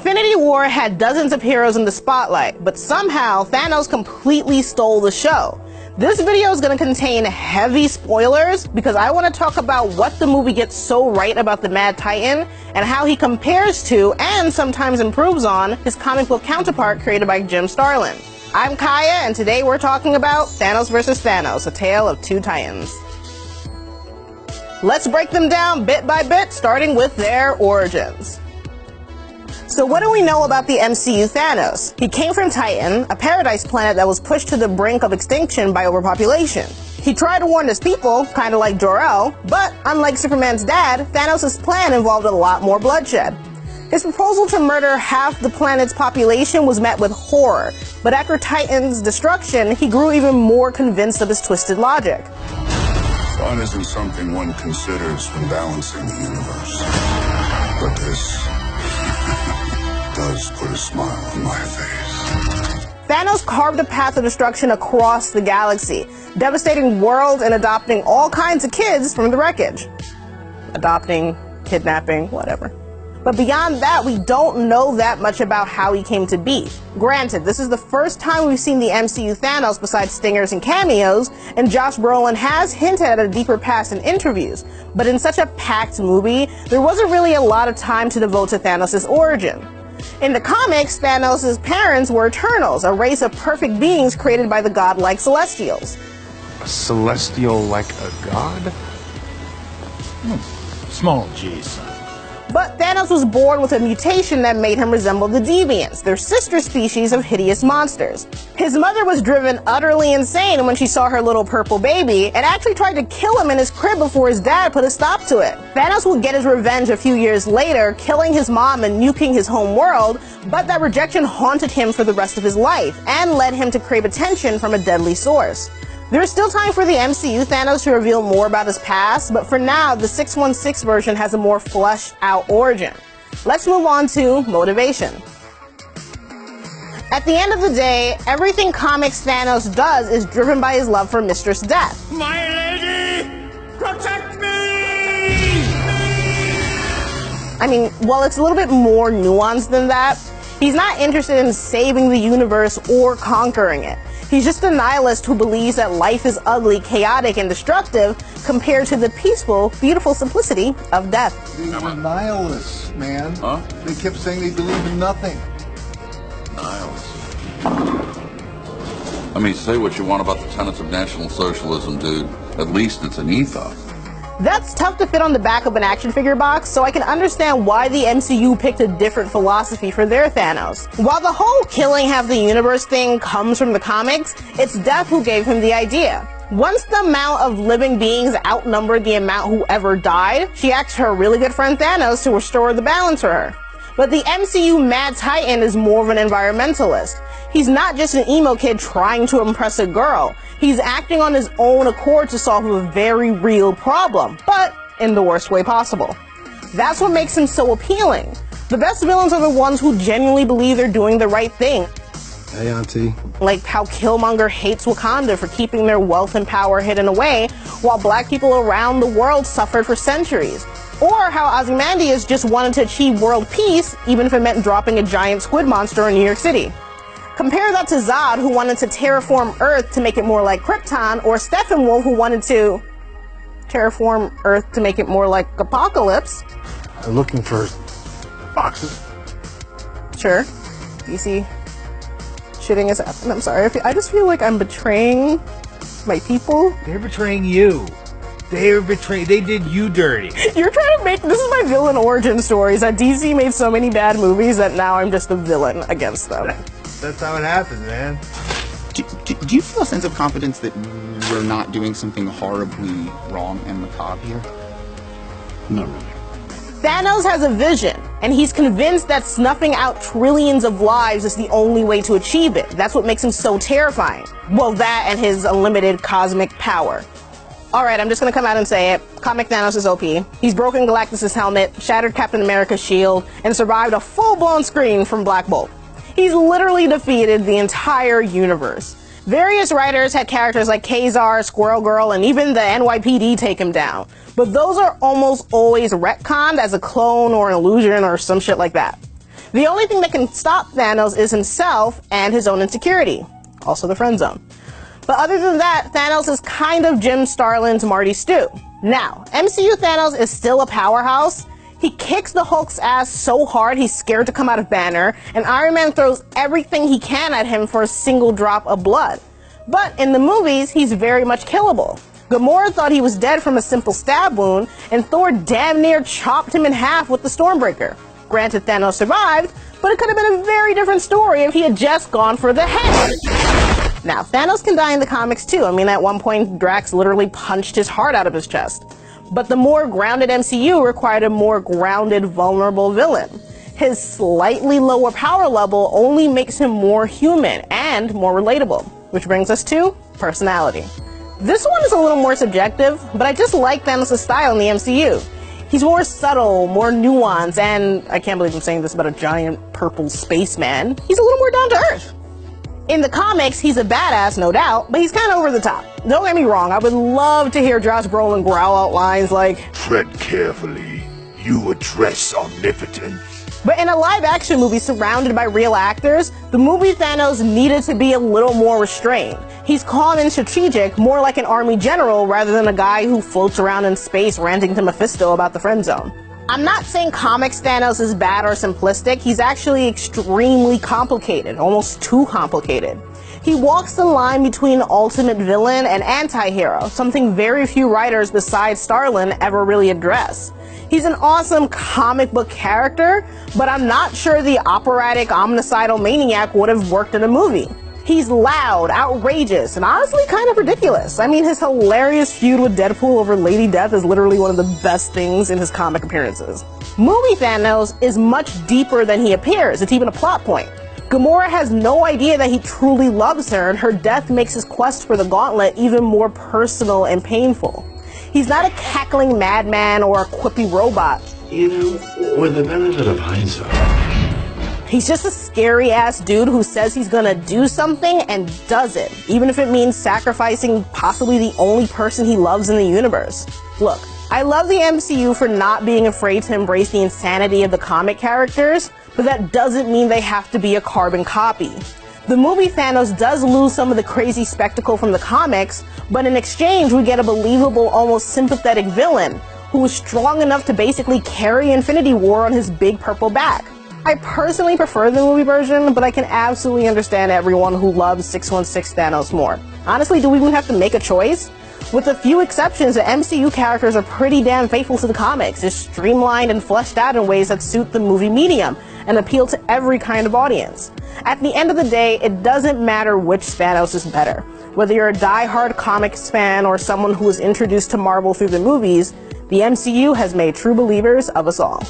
Infinity War had dozens of heroes in the spotlight, but somehow Thanos completely stole the show. This video is going to contain heavy spoilers because I want to talk about what the movie gets so right about the Mad Titan and how he compares to, and sometimes improves on, his comic book counterpart created by Jim Starlin. I'm Kaya, and today we're talking about Thanos vs. Thanos, a tale of two titans. Let's break them down bit by bit, starting with their origins. So what do we know about the MCU Thanos? He came from Titan, a paradise planet that was pushed to the brink of extinction by overpopulation. He tried to warn his people, kinda like Jor-El, but unlike Superman's dad, Thanos' plan involved a lot more bloodshed. His proposal to murder half the planet's population was met with horror, but after Titan's destruction, he grew even more convinced of his twisted logic. Fun isn't something one considers when balancing the universe, but this does put a smile on my face. Thanos carved a path of destruction across the galaxy, devastating worlds and adopting all kinds of kids from the wreckage. Adopting, kidnapping, whatever. But beyond that, we don't know that much about how he came to be. Granted, this is the first time we've seen the MCU Thanos besides stingers and cameos, and Josh Brolin has hinted at a deeper past in interviews. But in such a packed movie, there wasn't really a lot of time to devote to Thanos' origin. In the comics, Thanos' parents were Eternals, a race of perfect beings created by the godlike Celestials. A Celestial like a god? Small G, son. But Thanos was born with a mutation that made him resemble the Deviants, their sister species of hideous monsters. His mother was driven utterly insane when she saw her little purple baby, and actually tried to kill him in his crib before his dad put a stop to it. Thanos would get his revenge a few years later, killing his mom and nuking his home world, but that rejection haunted him for the rest of his life, and led him to crave attention from a deadly source. There's still time for the MCU Thanos to reveal more about his past, but for now, the 616 version has a more fleshed out origin. Let's move on to motivation. At the end of the day, everything comics Thanos does is driven by his love for Mistress Death. My lady, protect me! I mean, while it's a little bit more nuanced than that, he's not interested in saving the universe or conquering it. He's just a nihilist who believes that life is ugly, chaotic, and destructive compared to the peaceful, beautiful simplicity of death. These are nihilists, man. Huh? They kept saying they believe in nothing. Nihilists. I mean, say what you want about the tenets of National Socialism, dude. At least it's an ethos. That's tough to fit on the back of an action figure box, so I can understand why the MCU picked a different philosophy for their Thanos. While the whole killing half the universe thing comes from the comics, it's Death who gave him the idea. Once the amount of living beings outnumbered the amount who ever died, she asked her really good friend Thanos to restore the balance for her. But the MCU Mad Titan is more of an environmentalist. He's not just an emo kid trying to impress a girl. He's acting on his own accord to solve a very real problem, but in the worst way possible. That's what makes him so appealing. The best villains are the ones who genuinely believe they're doing the right thing. Hey, Auntie. Like how Killmonger hates Wakanda for keeping their wealth and power hidden away, while black people around the world suffered for centuries. Or how Ozymandias just wanted to achieve world peace, even if it meant dropping a giant squid monster in New York City. Compare that to Zod, who wanted to terraform Earth to make it more like Krypton, or Steppenwolf, who wanted to terraform Earth to make it more like Apocalypse. They're looking for boxes. Sure. DC shitting his ass. I'm sorry, I just feel like I'm betraying my people. They're betraying you. They did you dirty. You're trying to make, this is my villain origin stories, that DC made so many bad movies that now I'm just a villain against them. That's how it happens, man. Do you feel a sense of confidence that we're not doing something horribly wrong and macabre here? Not really. Thanos has a vision, and he's convinced that snuffing out trillions of lives is the only way to achieve it. That's what makes him so terrifying. Well, that and his unlimited cosmic power. Alright, I'm just gonna come out and say it. Comic Thanos is OP. He's broken Galactus' helmet, shattered Captain America's shield, and survived a full-blown scream from Black Bolt. He's literally defeated the entire universe. Various writers had characters like Kazar, Squirrel Girl, and even the NYPD take him down. But those are almost always retconned as a clone or an illusion or some shit like that. The only thing that can stop Thanos is himself and his own insecurity. Also the friend zone. But other than that, Thanos is kind of Jim Starlin's Marty Stu. Now, MCU Thanos is still a powerhouse. He kicks the Hulk's ass so hard he's scared to come out of Banner, and Iron Man throws everything he can at him for a single drop of blood. But in the movies, he's very much killable. Gamora thought he was dead from a simple stab wound, and Thor damn near chopped him in half with the Stormbreaker. Granted, Thanos survived, but it could have been a very different story if he had just gone for the head. Now, Thanos can die in the comics too. I mean, at one point, Drax literally punched his heart out of his chest. But the more grounded MCU required a more grounded, vulnerable villain. His slightly lower power level only makes him more human and more relatable. Which brings us to personality. This one is a little more subjective, but I just like Thanos' style in the MCU. He's more subtle, more nuanced, and I can't believe I'm saying this about a giant purple spaceman. He's a little more down to earth. In the comics, he's a badass, no doubt, but he's kind of over the top. Don't get me wrong, I would love to hear Josh Brolin growl out lines like, Tread carefully. You address omnipotence. But in a live-action movie surrounded by real actors, the movie Thanos needed to be a little more restrained. He's calm and strategic, more like an army general rather than a guy who floats around in space ranting to Mephisto about the friend zone. I'm not saying comics Thanos is bad or simplistic. He's actually extremely complicated, almost too complicated. He walks the line between ultimate villain and anti-hero, something very few writers besides Starlin ever really address. He's an awesome comic book character, but I'm not sure the operatic omnicidal maniac would have worked in a movie. He's loud, outrageous, and honestly kind of ridiculous. I mean, his hilarious feud with Deadpool over Lady Death is literally one of the best things in his comic appearances. Movie Thanos is much deeper than he appears. It's even a plot point. Gamora has no idea that he truly loves her, and her death makes his quest for the gauntlet even more personal and painful. He's not a cackling madman or a quippy robot. You know, with the benefit of hindsight, he's just a scary ass dude who says he's gonna do something and does it, even if it means sacrificing possibly the only person he loves in the universe. Look, I love the MCU for not being afraid to embrace the insanity of the comic characters, but that doesn't mean they have to be a carbon copy. The movie Thanos does lose some of the crazy spectacle from the comics, but in exchange we get a believable, almost sympathetic villain who is strong enough to basically carry Infinity War on his big purple back. I personally prefer the movie version, but I can absolutely understand everyone who loves 616 Thanos more. Honestly, do we even have to make a choice? With a few exceptions, the MCU characters are pretty damn faithful to the comics, just streamlined and fleshed out in ways that suit the movie medium and appeal to every kind of audience. At the end of the day, it doesn't matter which Thanos is better. Whether you're a die-hard comics fan or someone who was introduced to Marvel through the movies, the MCU has made true believers of us all.